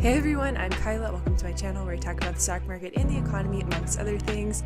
Hey everyone, I'm Kyla. Welcome to my channel where I talk about the stock market and the economy amongst other things.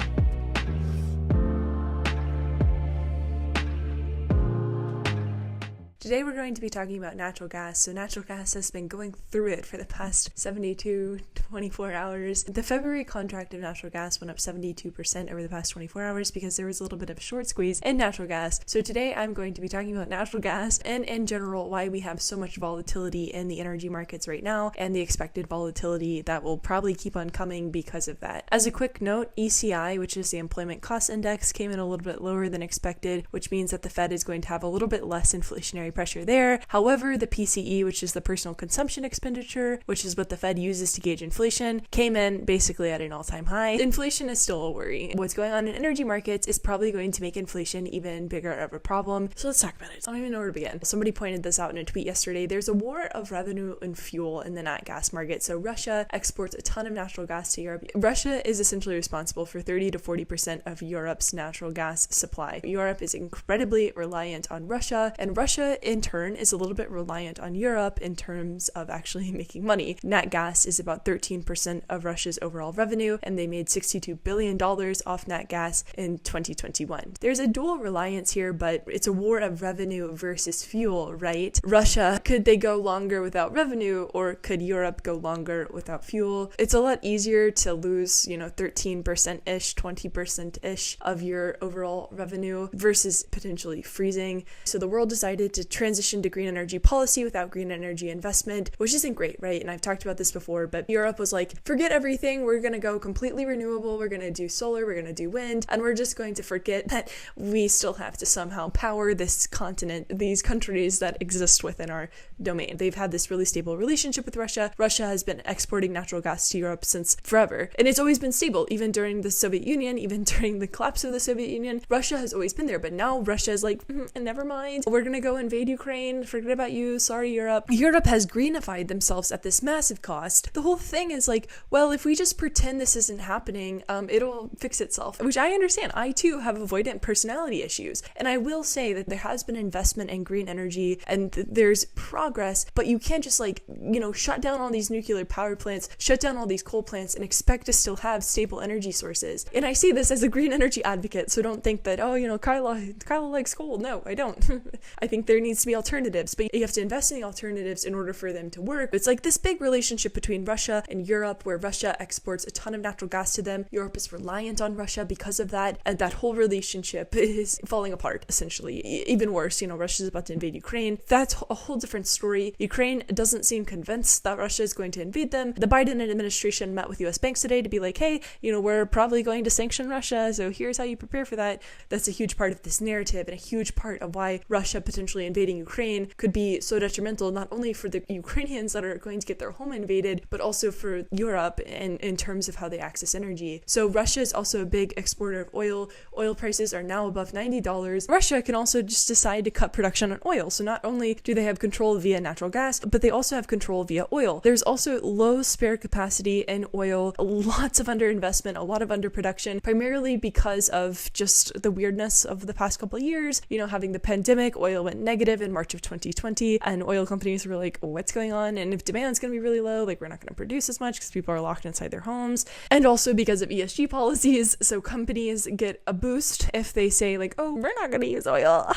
Today we're going to be talking about natural gas. So natural gas has been going through it for the past 24 hours. The February contract of natural gas went up 72% over the past 24 hours because there was a little bit of a short squeeze in natural gas. So today I'm going to be talking about natural gas and in general why we have so much volatility in the energy markets right now and the expected volatility that will probably keep on coming because of that. As a quick note, ECI, which is the Employment Cost Index, came in a little bit lower than expected, which means that the Fed is going to have a little bit less inflationary pressure there. However, the PCE, which is the personal consumption expenditure, which is what the Fed uses to gauge inflation, came in basically at an all-time high. Inflation is still a worry. What's going on in energy markets is probably going to make inflation even bigger of a problem. So let's talk about it. I don't even know where to begin. Somebody pointed this out in a tweet yesterday. There's a war of revenue and fuel in the Nat Gas market. So Russia exports a ton of natural gas to Europe. Russia is essentially responsible for 30 to 40% of Europe's natural gas supply. Europe is incredibly reliant on Russia, and Russia in turn is a little bit reliant on Europe in terms of actually making money. Nat Gas is about 13% of Russia's overall revenue, and they made $62 billion off Nat Gas in 2021. There's a dual reliance here, but it's a war of revenue versus fuel, right? Russia, could they go longer without revenue, or could Europe go longer without fuel? It's a lot easier to lose, 13%-ish, 20%-ish of your overall revenue versus potentially freezing. So the world decided to transition to green energy policy without green energy investment, which isn't great, right? And I've talked about this before, but Europe was like, forget everything, we're going to go completely renewable, we're going to do solar, we're going to do wind, and we're just going to forget that we still have to somehow power this continent, these countries that exist within our domain. They've had this really stable relationship with Russia. Russia has been exporting natural gas to Europe since forever, and it's always been stable, even during the Soviet Union, even during the collapse of the Soviet Union. Russia has always been there, but now Russia is like, never mind, we're going to go invade Ukraine, forget about you, sorry Europe. Europe has greenified themselves at this massive cost. The whole thing is like, well, if we just pretend this isn't happening, it'll fix itself, which I understand. I too have avoidant personality issues, and I will say that there has been investment in green energy and there's progress, but you can't just shut down all these nuclear power plants, shut down all these coal plants and expect to still have stable energy sources. And I say this as a green energy advocate, so don't think that, Kyla likes coal. No, I don't. I think there needs to be alternatives, but you have to invest in the alternatives in order for them to work. It's like this big relationship between Russia and Europe where Russia exports a ton of natural gas to them. Europe is reliant on Russia because of that, and that whole relationship is falling apart, essentially. Even worse, Russia's about to invade Ukraine. That's a whole different story. Ukraine doesn't seem convinced that Russia is going to invade them. The Biden administration met with US banks today to be like, hey, we're probably going to sanction Russia, so here's how you prepare for that. That's a huge part of this narrative and a huge part of why Russia potentially invading Ukraine could be so detrimental, not only for the Ukrainians that are going to get their home invaded, but also for Europe in terms of how they access energy. So Russia is also a big exporter of oil. Oil prices are now above $90. Russia can also just decide to cut production on oil. So not only do they have control via natural gas, but they also have control via oil. There's also low spare capacity in oil, lots of underinvestment, a lot of underproduction, primarily because of just the weirdness of the past couple of years. Having the pandemic, oil went negative in March of 2020, and oil companies were like, what's going on? And if demand's going to be really low, we're not going to produce as much because people are locked inside their homes. And also because of ESG policies, so companies get a boost if they say we're not going to use oil.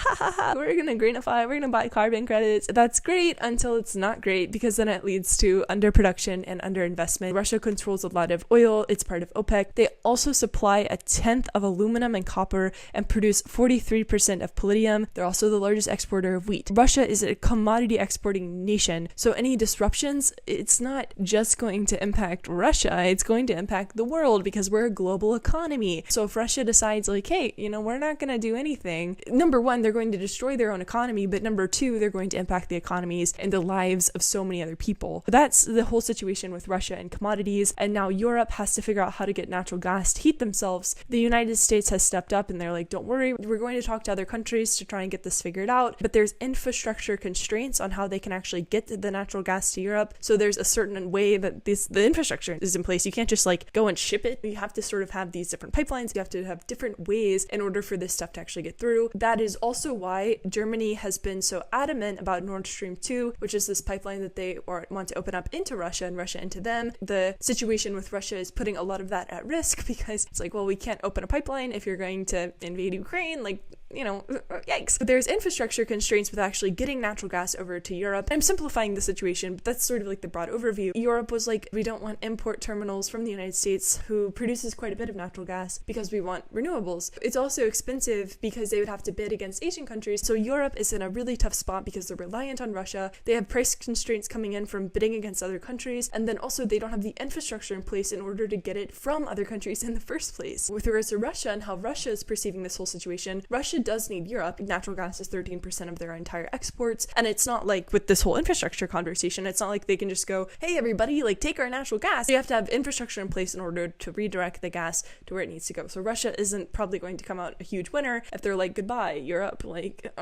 We're going to greenify, we're going to buy carbon credits. That's great until it's not great, because then it leads to underproduction and underinvestment. Russia controls a lot of oil. It's part of OPEC. They also supply 1/10 of aluminum and copper and produce 43% of palladium. They're also the largest exporter of wheat. Russia is a commodity exporting nation, so any disruptions, it's not just going to impact Russia, it's going to impact the world because we're a global economy. So if Russia decides hey, we're not going to do anything, number one, they're going to destroy their own economy, but number two, they're going to impact the economies and the lives of so many other people. That's the whole situation with Russia and commodities, and now Europe has to figure out how to get natural gas to heat themselves. The United States has stepped up and they're like, don't worry, we're going to talk to other countries to try and get this figured out, but there's there's infrastructure constraints on how they can actually get the natural gas to Europe. So there's a certain way that the infrastructure is in place. You can't just like go and ship it. You have to sort of have these different pipelines. You have to have different ways in order for this stuff to actually get through. That is also why Germany has been so adamant about Nord Stream 2, which is this pipeline that they want to open up into Russia and Russia into them. The situation with Russia is putting a lot of that at risk because it's like, well, we can't open a pipeline if you're going to invade Ukraine, like, you know, yikes. But there's infrastructure constraints with actually getting natural gas over to Europe. I'm simplifying the situation, but that's sort of like the broad overview. Europe was like, we don't want import terminals from the United States, who produces quite a bit of natural gas, because we want renewables. It's also expensive because they would have to bid against Asian countries. So Europe is in a really tough spot because they're reliant on Russia. They have price constraints coming in from bidding against other countries. And then also they don't have the infrastructure in place in order to get it from other countries in the first place. With regards to Russia and how Russia is perceiving this whole situation, Russia does need Europe. Natural gas is 13% of their entire exports. And it's not like with this whole infrastructure conversation, it's not like they can just go, hey, everybody, like take our natural gas. You have to have infrastructure in place in order to redirect the gas to where it needs to go. So Russia isn't probably going to come out a huge winner if they're like, goodbye, Europe, like,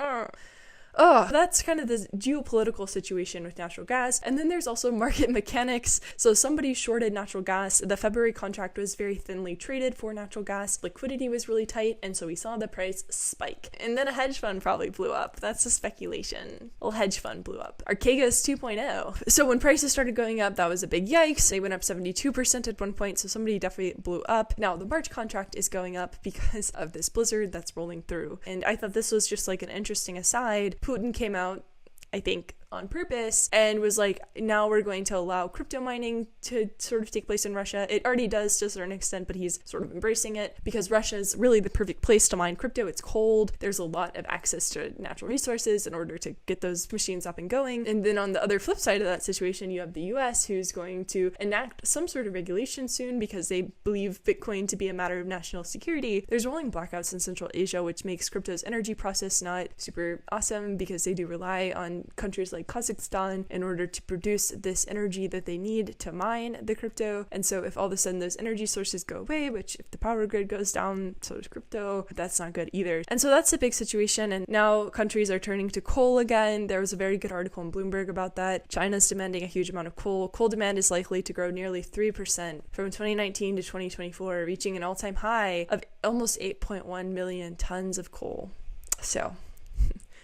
that's kind of the geopolitical situation with natural gas. And then there's also market mechanics. So somebody shorted natural gas. The February contract was very thinly traded for natural gas. Liquidity was really tight, and so we saw the price spike. And then a hedge fund probably blew up. That's the speculation. A little hedge fund blew up. Archegos 2.0. So when prices started going up, that was a big yikes. They went up 72% at one point, so somebody definitely blew up. Now the March contract is going up because of this blizzard that's rolling through. And I thought this was just like an interesting aside. Putin came out, I think, on purpose and was like, now we're going to allow crypto mining to sort of take place in Russia. It already does to a certain extent, but he's sort of embracing it because Russia is really the perfect place to mine crypto. It's cold. There's a lot of access to natural resources in order to get those machines up and going. And then on the other flip side of that situation, you have the US, who's going to enact some sort of regulation soon because they believe Bitcoin to be a matter of national security. There's rolling blackouts in Central Asia, which makes crypto's energy process not super awesome because they do rely on countries like Kazakhstan in order to produce this energy that they need to mine the crypto. And so if all of a sudden those energy sources go away, which if the power grid goes down, so does crypto, that's not good either. And so that's a big situation. And now countries are turning to coal again. There was a very good article in Bloomberg about that. China's demanding a huge amount of coal. Coal demand is likely to grow nearly 3% from 2019 to 2024, reaching an all-time high of almost 8.1 million tons of coal. So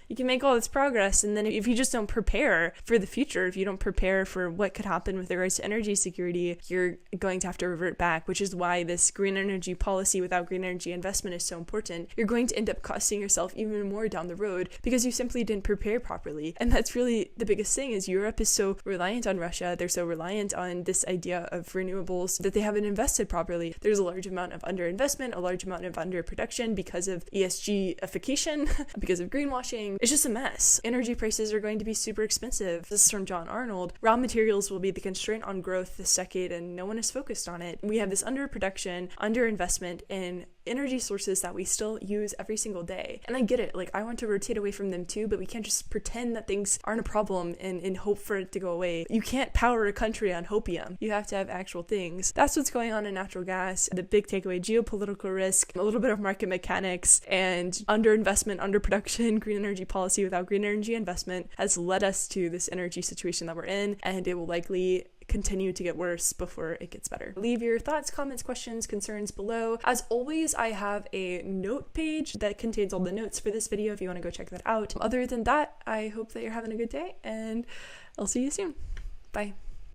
you can make all this progress, and then if you just don't prepare for the future, if you don't prepare for what could happen with regards to energy security, you're going to have to revert back, which is why this green energy policy without green energy investment is so important. You're going to end up costing yourself even more down the road because you simply didn't prepare properly. And that's really the biggest thing, is Europe is so reliant on Russia. They're so reliant on this idea of renewables that they haven't invested properly. There's a large amount of underinvestment, a large amount of underproduction because of ESG-ification, because of greenwashing. It's just a mess. Energy prices are going to be super expensive. This is from John Arnold. Raw materials will be the constraint on growth this decade, and no one is focused on it. We have this underproduction, underinvestment in energy sources that we still use every single day. And I get it. Like, I want to rotate away from them too, but we can't just pretend that things aren't a problem and hope for it to go away. You can't power a country on hopium. You have to have actual things. That's what's going on in natural gas. The big takeaway: geopolitical risk, a little bit of market mechanics, and underinvestment, underproduction. Green energy policy without green energy investment has led us to this energy situation that we're in, and it will likely continue to get worse before it gets better. Leave your thoughts, comments, questions, concerns below. As always, I have a note page that contains all the notes for this video if you want to go check that out. Other than that, I hope that you're having a good day, and I'll see you soon. Bye.